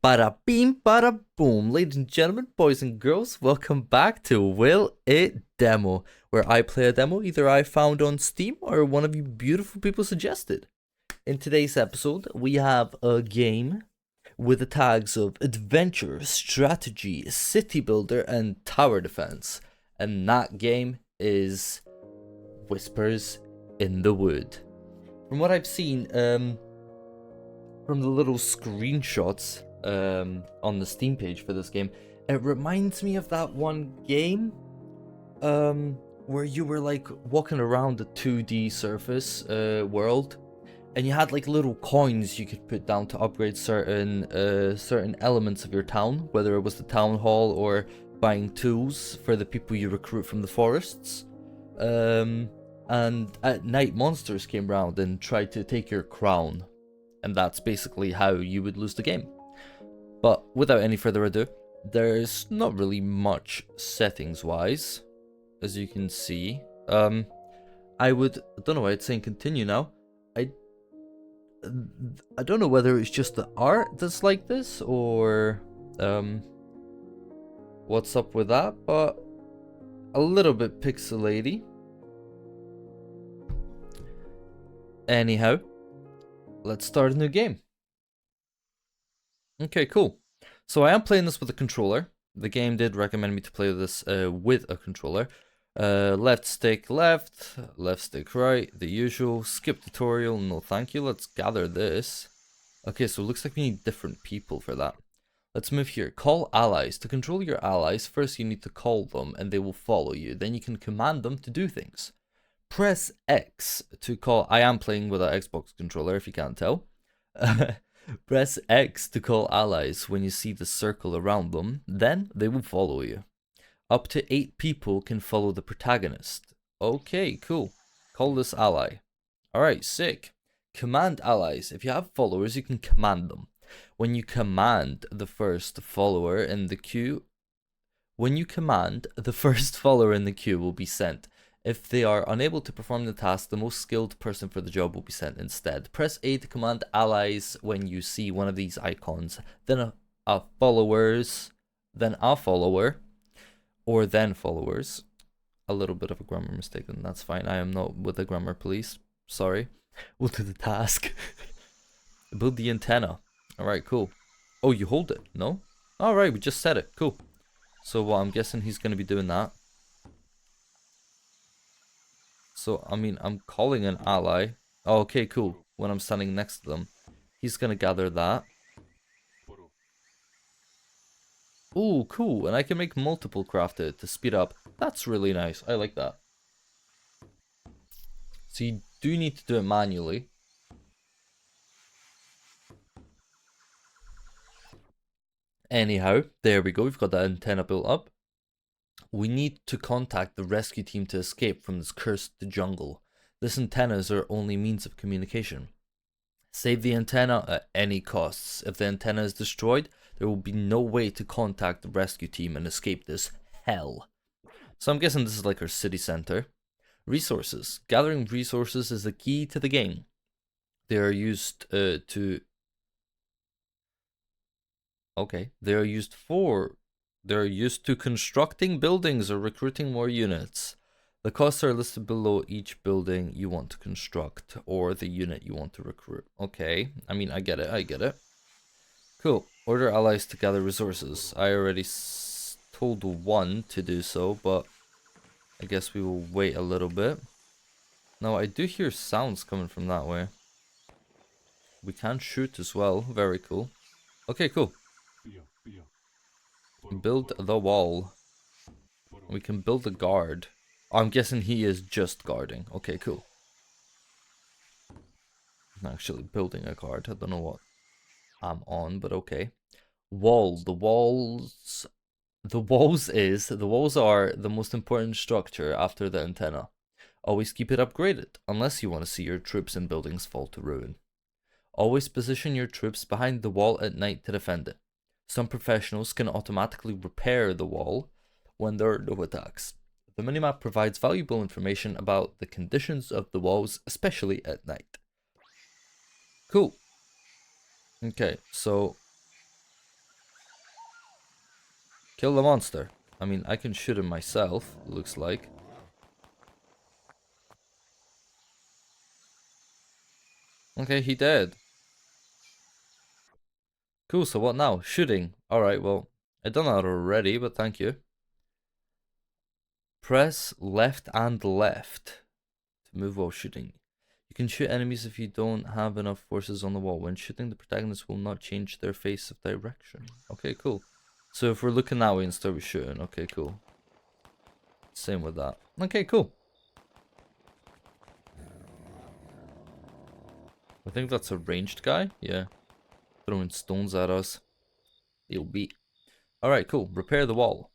Bada beam, bada boom. Ladies and gentlemen, boys and girls, welcome back to Will It Demo, where I play a demo either I found on Steam or one of you beautiful people suggested. In today's episode, we have a game with the tags of adventure, strategy, city builder, and tower defense. And that game is Whispers in the Wood. From what I've seen, from the little screenshots on the Steam page for this game, it reminds me of that one game where you were like walking around the 2D surface world, and you had like little coins you could put down to upgrade certain elements of your town, whether it was the town hall or buying tools for the people you recruit from the forests. And at night, monsters came round and tried to take your crown, and that's basically how you would lose the game. But without any further ado, there's not really much settings wise, as you can see. I don't know why it's saying continue now. I don't know whether it's just the art that's like this or what's up with that, but a little bit pixelaty. Anyhow, let's start a new game. Okay, cool. So I am playing this with a controller. The game did recommend me to play this with a controller. Left stick left, left stick right, the usual. Skip tutorial, no thank you. Let's gather this. Okay, so it looks like we need different people for that. Let's move here. Call allies. To control your allies, first you need to call them and they will follow you. Then you can command them to do things. Press X to call. I am playing with an Xbox controller, if you can't tell. Press X to call allies when you see the circle around them, then they will follow you. Up to 8 people can follow the protagonist. Okay, cool. Call this ally. Alright, sick. Command allies. If you have followers, you can command them. When you command the first follower in the queue, will be sent. If they are unable to perform the task, the most skilled person for the job will be sent instead. Press A to command allies when you see one of these icons, then a followers, then a follower, or then followers. A little bit of a grammar mistake, and that's fine. I am not with the grammar police. Sorry. We'll do the task. Build the antenna. Alright, cool. Oh, you hold it? No? Alright, we just said it. Cool. So, I'm guessing he's going to be doing that. So, I mean, I'm calling an ally. Oh, okay, cool. When I'm standing next to them. He's gonna gather that. Ooh, cool. And I can make multiple crafted to speed up. That's really nice. I like that. So you do need to do it manually. Anyhow, there we go. We've got that antenna built up. We need to contact the rescue team to escape from this cursed jungle. This antenna is our only means of communication. Save the antenna at any costs. If the antenna is destroyed, there will be no way to contact the rescue team and escape this hell. So I'm guessing this is like our city center. Resources. Gathering resources is the key to the game. They are used They are used to constructing buildings or recruiting more units. The costs are listed below each building you want to construct or the unit you want to recruit. Okay, I mean, I get it. Cool. Order allies to gather resources. I already told one to do so, but I guess we will wait a little bit. Now, I do hear sounds coming from that way. We can shoot as well. Very cool. Okay, cool. Build the wall. We can build a guard. I'm guessing he is just guarding. Okay, cool. I'm actually building a guard. I don't know what I'm on, but okay. Wall. The walls are the most important structure after the antenna. Always keep it upgraded, unless you want to see your troops and buildings fall to ruin. Always position your troops behind the wall at night to defend it. Some professionals can automatically repair the wall when there are no attacks. The minimap provides valuable information about the conditions of the walls, especially at night. Cool. Okay, so Kill the monster. I mean, I can shoot him myself, looks like. Okay, he dead. Cool, so what now? Shooting. Alright, well, I done that already, but thank you. Press left and left to move while shooting. You can shoot enemies if you don't have enough forces on the wall. When shooting, the protagonist will not change their face of direction. Okay, cool. So if we're looking that way instead of shooting, okay, cool. Same with that. Okay, cool. I think that's a ranged guy. Yeah. Throwing stones at us. He'll be. Alright, cool. Repair the wall.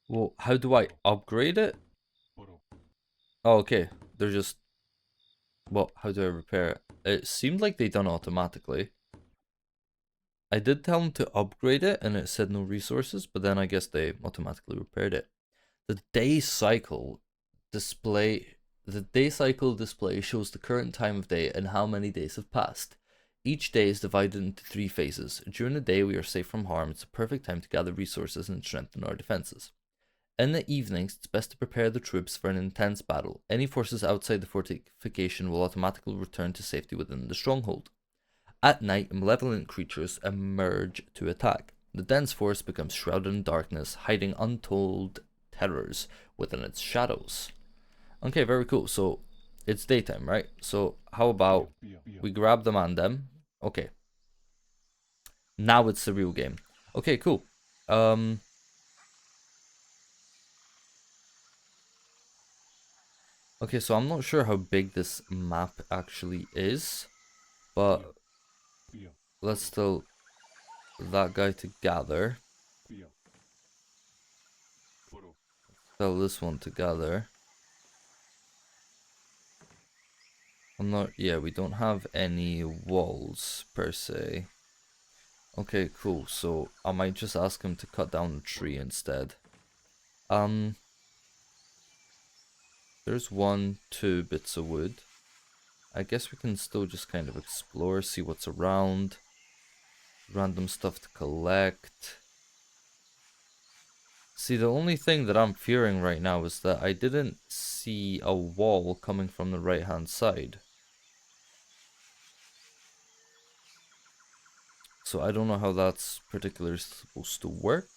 Well, how do I upgrade it? Oh, okay. They're just... Well, how do I repair it? It seemed like they done automatically. I did tell them to upgrade it, and it said no resources, but then I guess they automatically repaired it. The day cycle display shows the current time of day and how many days have passed. Each day is divided into 3 phases. During the day we are safe from harm. It's a perfect time to gather resources and strengthen our defenses. In the evenings, it's best to prepare the troops for an intense battle. Any forces outside the fortification will automatically return to safety within the stronghold. At night, malevolent creatures emerge to attack. The dense forest becomes shrouded in darkness, hiding untold terrors within its shadows. Okay, very cool. So, it's daytime, right? So, how about we grab them and them? Okay. Now it's the real game. Okay, cool. Okay, so I'm not sure how big this map actually is, but let's tell that guy to gather. Tell this one to gather. Yeah, we don't have any walls per se. Okay, cool. So I might just ask him to cut down the tree instead. There's 2 bits of wood. I guess we can still just kind of explore, see what's around. Random stuff to collect. See, the only thing that I'm fearing right now is that I didn't see a wall coming from the right-hand side. So I don't know how that's particularly supposed to work.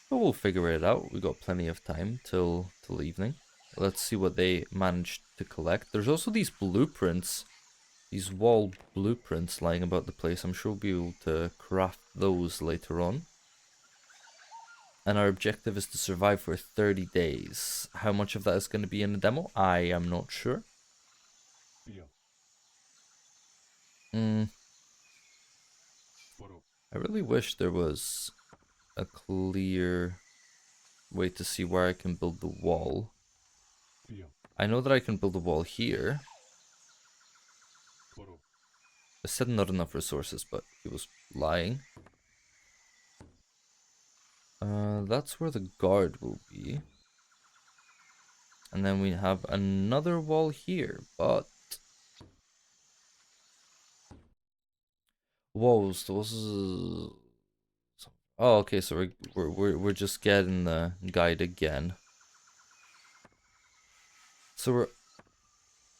But we'll figure it out. We got plenty of time till evening. Let's see what they managed to collect. There's also these blueprints. These wall blueprints lying about the place. I'm sure we'll be able to craft those later on. And our objective is to survive for 30 days. How much of that is going to be in the demo? I am not sure. I really wish there was a clear way to see where I can build the wall. I know that I can build a wall here. I said not enough resources, but he was lying. That's where the guard will be. And then we have another wall here, but... Whoa, so this is... Oh, okay, so we're just getting the guide again. So we're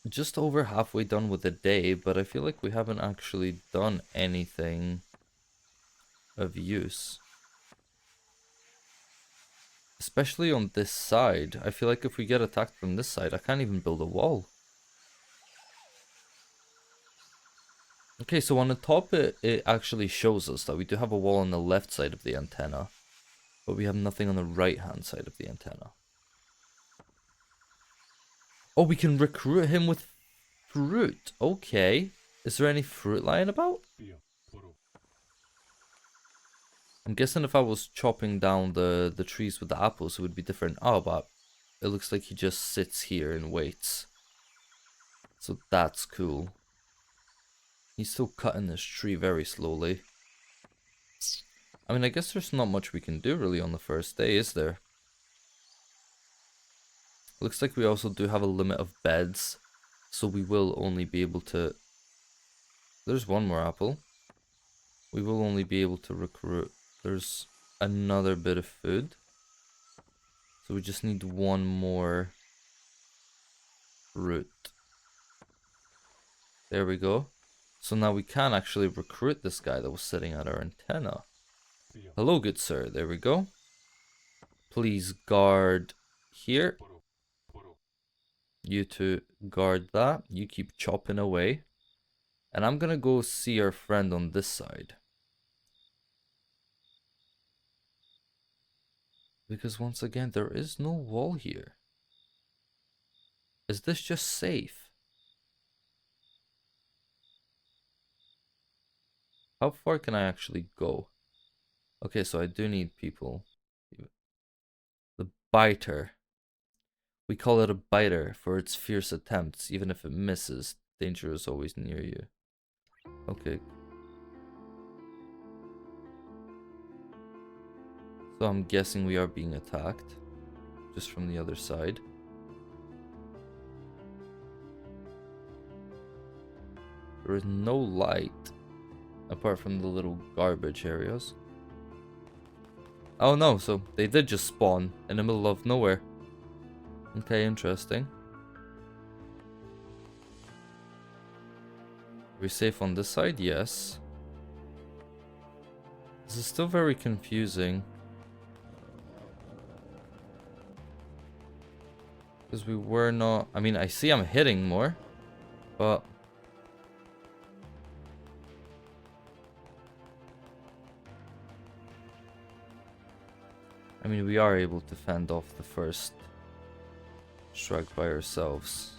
just over halfway done with the day, but I feel like we haven't actually done anything of use. Especially on this side. I feel like if we get attacked from this side, I can't even build a wall. Okay, so on the top, it actually shows us that we do have a wall on the left side of the antenna, but we have nothing on the right-hand side of the antenna. Oh, we can recruit him with fruit. Okay. Is there any fruit lying about? I'm guessing if I was chopping down the trees with the apples, it would be different. Oh, but it looks like he just sits here and waits. So that's cool. He's still cutting this tree very slowly. I mean, I guess there's not much we can do really on the first day, is there? Looks like we also do have a limit of beds, so we will only be able to There's one more apple. We will only be able to recruit. There's another bit of food. So we just need one more fruit. There we go. So now we can actually recruit this guy that was sitting at our antenna. Hello, good sir. There we go. Please guard here. You two guard that. You keep chopping away. And I'm gonna go see our friend on this side. Because once again, there is no wall here. Is this just safe? How far can I actually go? Okay, so I do need people. The biter. We call it a biter for its fierce attempts. Even if it misses, danger is always near you. Okay. So I'm guessing we are being attacked. Just from the other side. There is no light. Apart from the little garbage areas. Oh no, so they did just spawn in the middle of nowhere. Okay, interesting. Are we safe on this side? Yes. This is still very confusing. Because we were not... I mean, I see I'm hitting more. But... I mean, we are able to fend off the first strike by ourselves.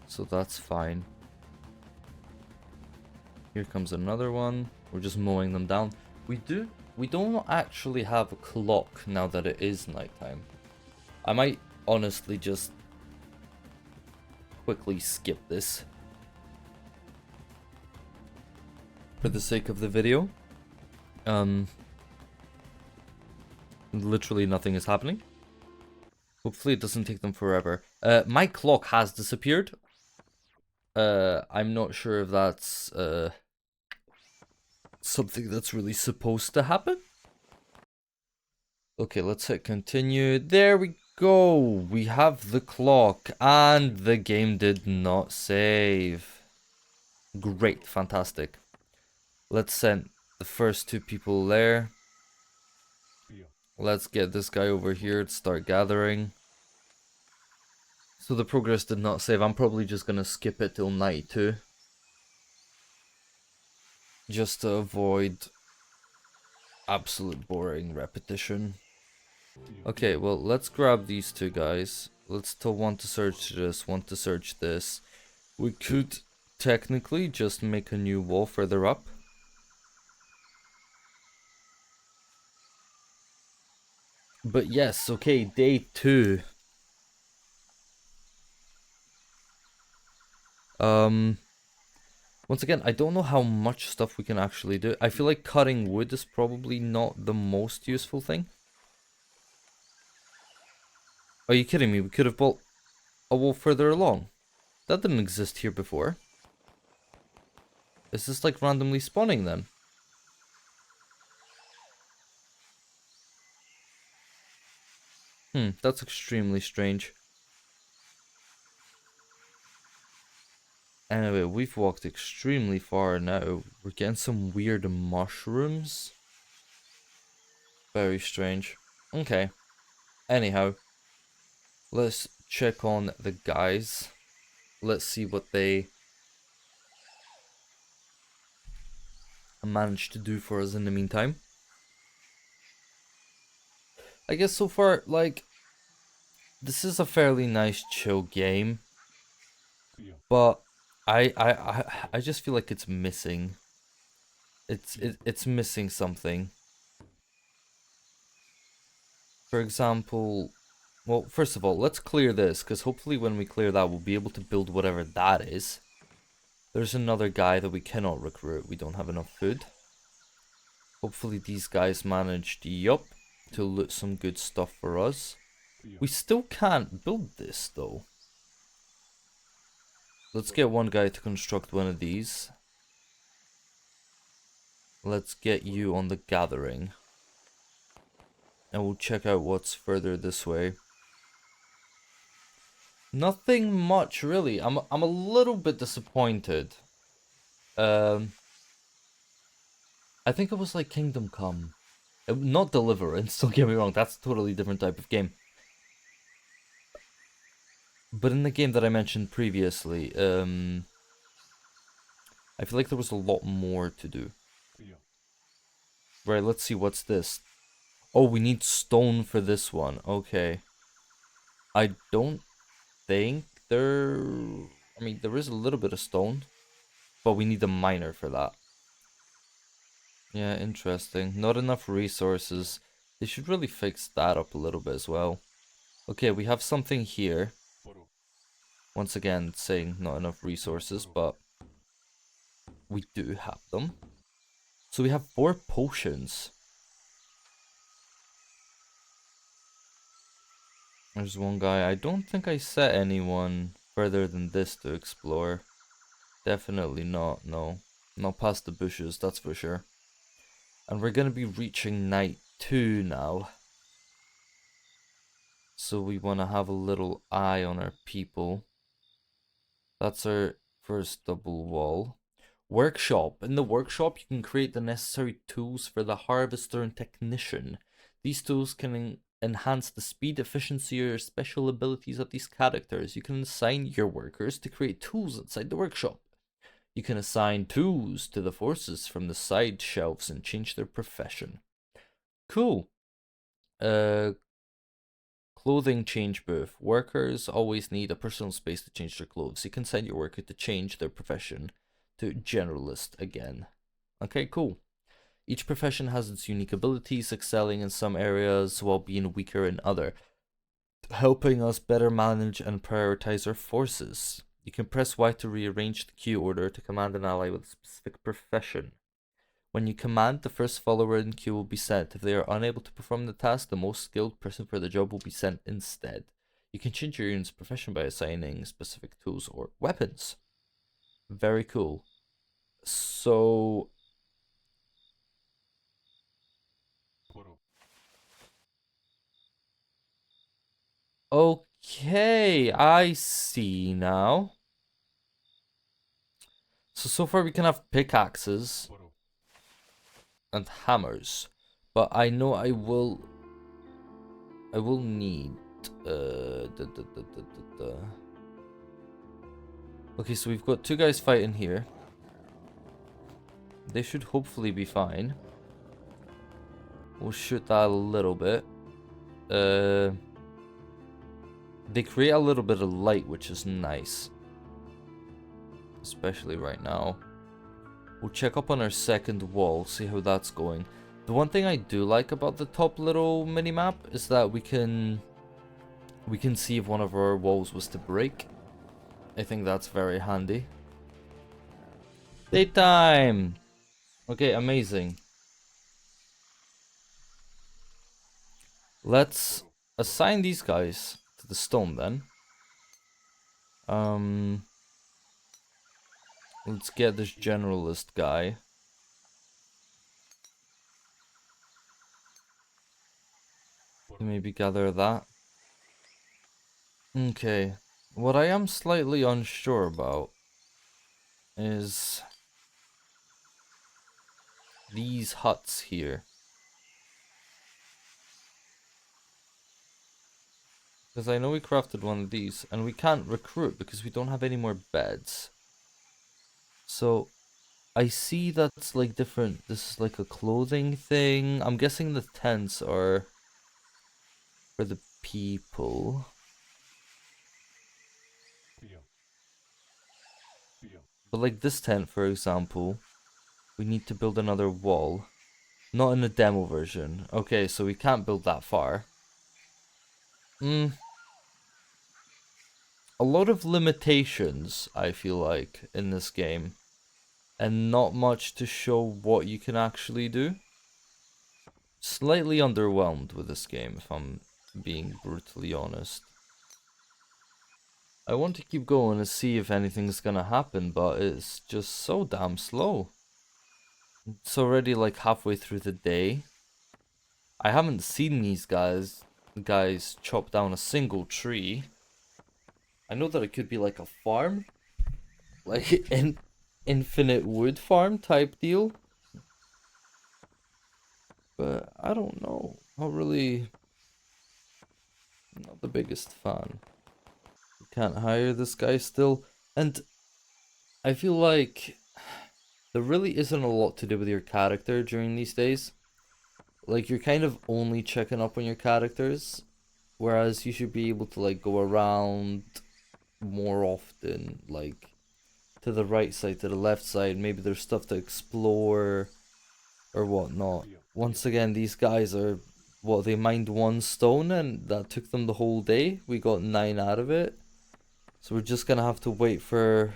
So that's fine. Here comes another one. We're just mowing them down. We don't actually have a clock now that it is nighttime. I might honestly just quickly skip this for the sake of the video. Literally nothing is happening. Hopefully it doesn't take them forever. My clock has disappeared. I'm not sure if that's something that's really supposed to happen. Okay, let's hit continue. There we go. We have the clock and the game did not save. Great, fantastic. Let's send the first two people there. Let's get this guy over here to start gathering. So the progress did not save. I'm probably just gonna skip it till night too. Just to avoid absolute boring repetition. Okay, well, let's grab these two guys. Let's tell one to search this, one to search this. We could technically just make a new wall further up. But yes, okay, day 2. Once again, I don't know how much stuff we can actually do. I feel like cutting wood is probably not the most useful thing. Are you kidding me? We could have built a wall further along. That didn't exist here before. Is this like randomly spawning then? That's extremely strange. Anyway, we've walked extremely far now. We're getting some weird mushrooms. Very strange. Okay. Anyhow, let's check on the guys. Let's see what they managed to do for us in the meantime. I guess so far, like, this is a fairly nice chill game. But I just feel like it's missing. It's missing something. For example, well, first of all, let's clear this, because hopefully when we clear that, we'll be able to build whatever that is. There's another guy that we cannot recruit. We don't have enough food. Hopefully these guys managed, yup, to loot some good stuff for us. We still can't build this, though. Let's get one guy to construct one of these. Let's get you on the gathering. And we'll check out what's further this way. Nothing much really. I'm a little bit disappointed. I think it was like Kingdom Come. Not Deliverance, don't get me wrong, that's a totally different type of game. But in the game that I mentioned previously, I feel like there was a lot more to do. Right, let's see, what's this? Oh, we need stone for this one. Okay. I don't think there... I mean, there is a little bit of stone, but we need a miner for that. Yeah, interesting. Not enough resources. They should really fix that up a little bit as well. Okay, we have something here. Once again, saying not enough resources, but we do have them. So we have 4 potions. There's one guy. I don't think I set anyone further than this to explore. Definitely not, no. Not past the bushes, that's for sure. And we're going to be reaching night 2 now. So we want to have a little eye on our people. That's our first double wall. Workshop. In the workshop, you can create the necessary tools for the harvester and technician. These tools can enhance the speed, efficiency, or special abilities of these characters. You can assign your workers to create tools inside the workshop. You can assign tools to the forces from the side shelves and change their profession. Cool. Clothing change booth. Workers always need a personal space to change their clothes. You can send your worker to change their profession to generalist again. Okay, cool. Each profession has its unique abilities, excelling in some areas while being weaker in other, helping us better manage and prioritize our forces. You can press Y to rearrange the queue order to command an ally with a specific profession. When you command, the first follower in queue will be sent. If they are unable to perform the task, the most skilled person for the job will be sent instead. You can change your unit's profession by assigning specific tools or weapons. Very cool. So... okay, I see now. So far we can have pickaxes and hammers, but I know I will need okay, so we've got 2 guys fighting here. They should hopefully be fine. We'll shoot that a little bit. They create a little bit of light, which is nice, especially right now. We'll check up on our second wall, see how that's going. The one thing I do like about the top little mini-map is that we can see if one of our walls was to break. I think that's very handy. Daytime! Okay, amazing. Let's assign these guys to the stone then. Let's get this generalist guy. Maybe gather that. Okay. What I am slightly unsure about is these huts here. Because I know we crafted one of these, and we can't recruit because we don't have any more beds. So, I see that's like different. This is like a clothing thing. I'm guessing the tents are for the people. But like this tent, for example, we need to build another wall. Not in the demo version. Okay, so we can't build that far. A lot of limitations, I feel like, in this game. And not much to show what you can actually do. Slightly underwhelmed with this game, if I'm being brutally honest. I want to keep going and see if anything's gonna happen, but it's just so damn slow. It's already like halfway through the day. I haven't seen these guys chop down a single tree. I know that it could be like a farm, like an infinite wood farm type deal, but I don't know. Not really, not the biggest fan. You can't hire this guy still, and I feel like there really isn't a lot to do with your character during these days. Like, you're kind of only checking up on your characters, whereas you should be able to like go around more often, like to the right side, to the left side. Maybe there's stuff to explore or whatnot. Once again, these guys are, what, they mined 1 stone and that took them the whole day. We got 9 out of it. So we're just gonna have to wait for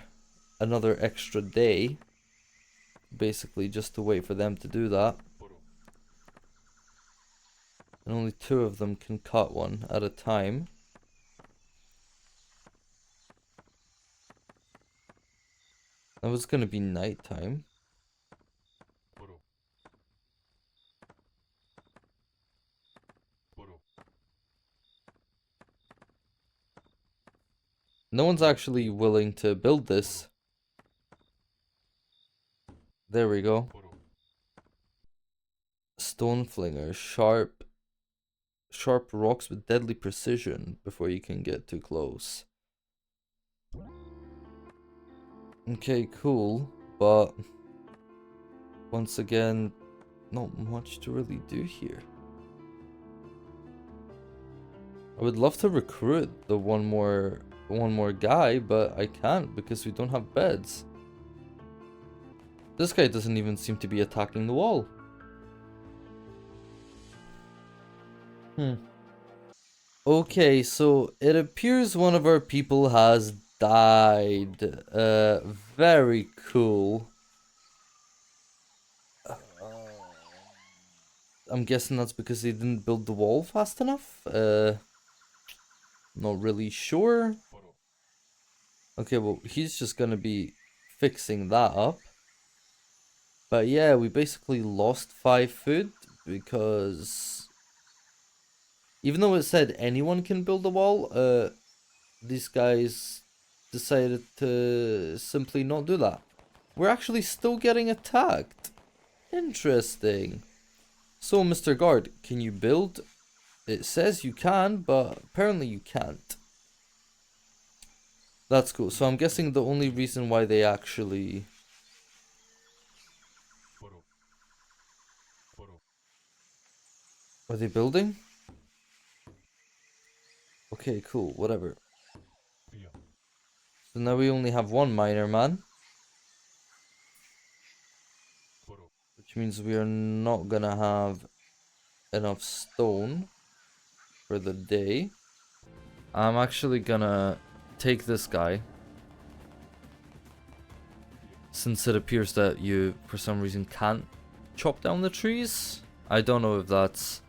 another extra day, basically just to wait for them to do that. And only 2 of them can cut one at a time. That was gonna be nighttime. No one's actually willing to build this. There we go. Stone flinger, sharp rocks with deadly precision before you can get too close. Okay, cool, but once again, not much to really do here. I would love to recruit the one more guy, but I can't because we don't have beds. This guy doesn't even seem to be attacking the wall. Okay, so it appears one of our people has died. Very cool. I'm guessing that's because they didn't build the wall fast enough. Not really sure. Okay, well, he's just gonna be fixing that up. But yeah, we basically lost 5 food because even though it said anyone can build a wall, these guys decided to simply not do that. We're actually still getting attacked. Interesting. So, Mr. Guard, can you build? It says you can, but apparently you can't. That's cool. So I'm guessing the only reason why they actually... Are they building? Okay, cool. Whatever. So now we only have 1 miner man. Which means we are not gonna have enough stone for the day. I'm actually gonna take this guy. Since it appears that you, for some reason, can't chop down the trees. I don't know if that's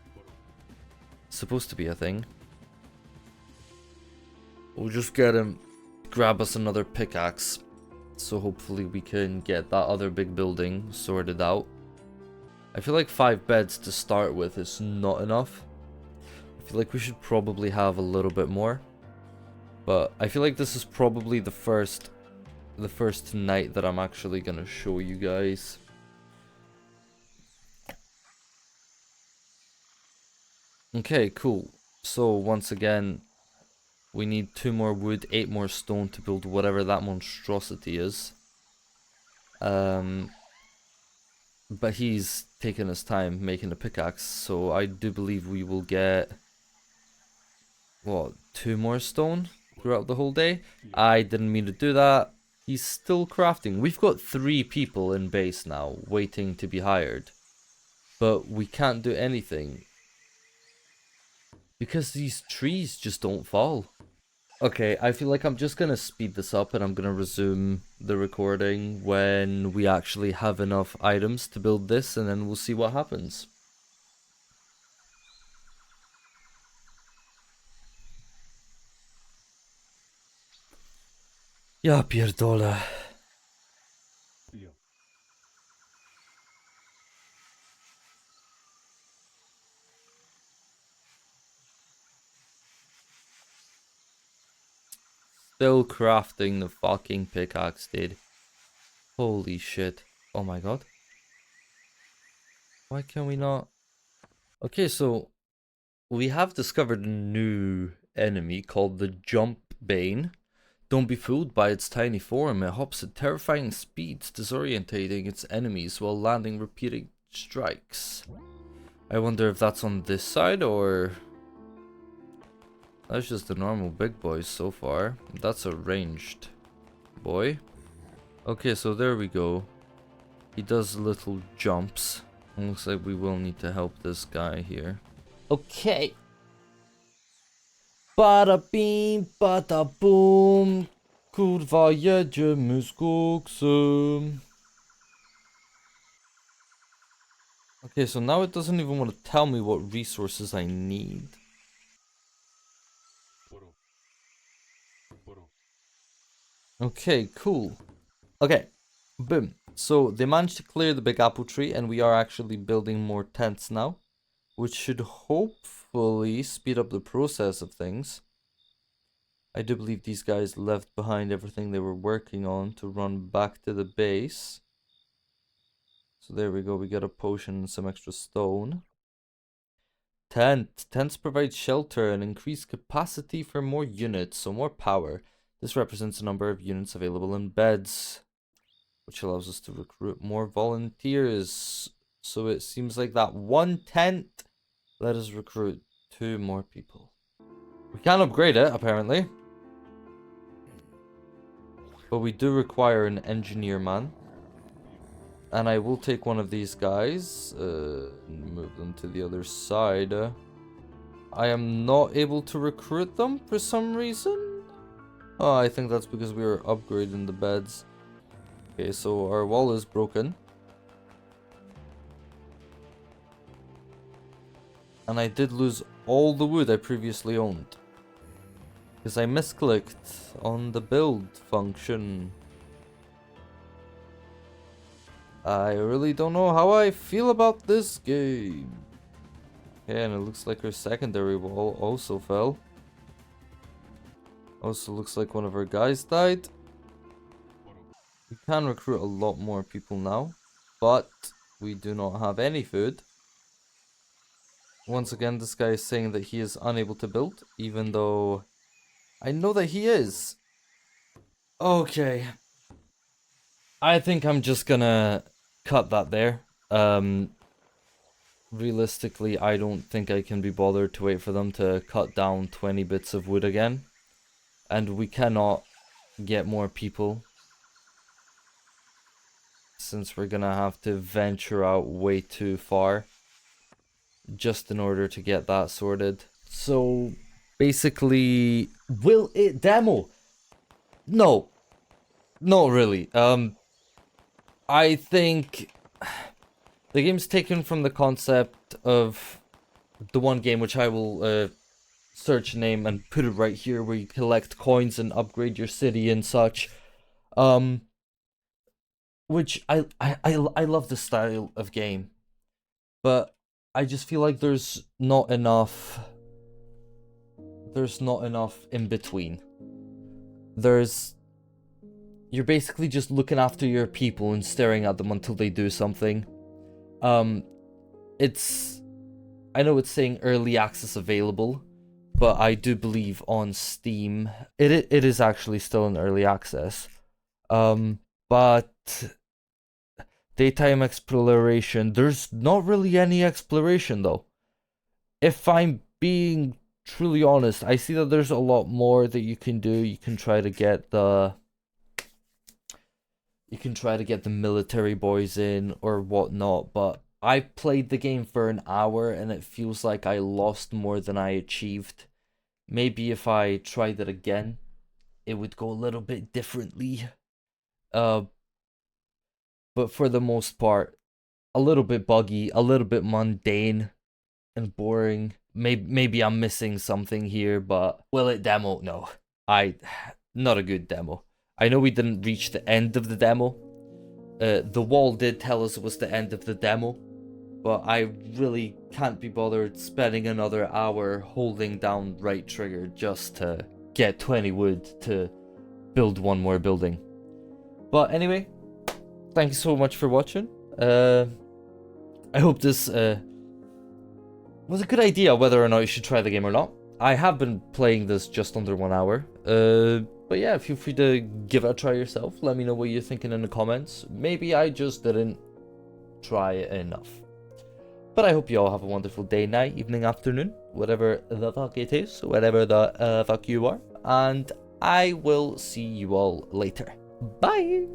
supposed to be a thing. We'll just get him, grab us another pickaxe. So hopefully we can get that other big building sorted out. I feel like 5 beds to start with is not enough. I feel like we should probably have a little bit more. But I feel like this is probably the first night that I'm actually gonna show you guys. Okay, cool. So once again, we need 2 more wood, 8 more stone to build whatever that monstrosity is. But he's taking his time making a pickaxe, so I do believe we will get, what, 2 more stone throughout the whole day? I didn't mean to do that. He's still crafting. We've got 3 people in base now, waiting to be hired. But we can't do anything. Because these trees just don't fall. Okay, I feel like I'm just gonna speed this up and I'm gonna resume the recording when we actually have enough items to build this, and then we'll see what happens. Ja pierdolę. Still crafting the fucking pickaxe, dude. Holy shit. Oh my god. Why can we not? Okay, so we have discovered a new enemy called the Jump Bane. Don't be fooled by its tiny form. It hops at terrifying speeds, disorientating its enemies while landing repeating strikes. I wonder if that's on this side or... That's just the normal big boys so far. That's a ranged boy. Okay, so there we go. He does little jumps. Looks like we will need to help this guy here. Okay. Bada bing, bada boom. Kurwa jedziemy z koksem. Okay, so now it doesn't even want to tell me what resources I need. Okay, cool. Okay, boom. So they managed to clear the big apple tree and we are actually building more tents now, which should hopefully speed up the process of things. I do believe these guys left behind everything they were working on to run back to the base. So there we go, we get a potion and some extra stone. Tents provide shelter and increase capacity for more units, so more power. This represents the number of units available in beds, which allows us to recruit more volunteers. So it seems like that one tent let us recruit 2 more people. We can upgrade it, apparently. But we do require an engineer man. And I will take one of these guys, move them to the other side. I am not able to recruit them for some reason. Oh, I think that's because we were upgrading the beds. Okay, so our wall is broken. And I did lose all the wood I previously owned. Because I misclicked on the build function. I really don't know how I feel about this game. Okay, and it looks like our secondary wall also fell. Also looks like one of our guys died. We can recruit a lot more people now, but we do not have any food. Once again, this guy is saying that he is unable to build, even though I know that he is. Okay. I think I'm just gonna cut that there. Realistically, I don't think I can be bothered to wait for them to cut down 20 bits of wood again. And we cannot get more people, since we're gonna have to venture out way too far just in order to get that sorted. So basically, will it demo? No, not really. I think the game's taken from the concept of the one game which I will search name and put it right here, where you collect coins and upgrade your city and such. Which I love the style of game, but I just feel like there's not enough in between. You're basically just looking after your people and staring at them until they do something. I know it's saying early access available, but I do believe on Steam it is actually still in early access. But daytime exploration, there's not really any exploration though. If I'm being truly honest, I see that there's a lot more that you can do. You can try to get the military boys in or whatnot, but I played the game for an hour and it feels like I lost more than I achieved. Maybe if I tried it again, it would go a little bit differently. But for the most part, a little bit buggy, a little bit mundane and boring. Maybe I'm missing something here, but will it demo? No. Not a good demo. I know we didn't reach the end of the demo. The wall did tell us it was the end of the demo, but I really can't be bothered spending another hour holding down right trigger just to get 20 wood to build one more building. But anyway, thank you so much for watching. I hope this was a good idea, whether or not you should try the game or not. I have been playing this just under 1 hour. But yeah, feel free to give it a try yourself. Let me know what you're thinking in the comments. Maybe I just didn't try it enough. But I hope you all have a wonderful day, night, evening, afternoon, whatever the fuck it is, whatever the fuck you are. And I will see you all later. Bye!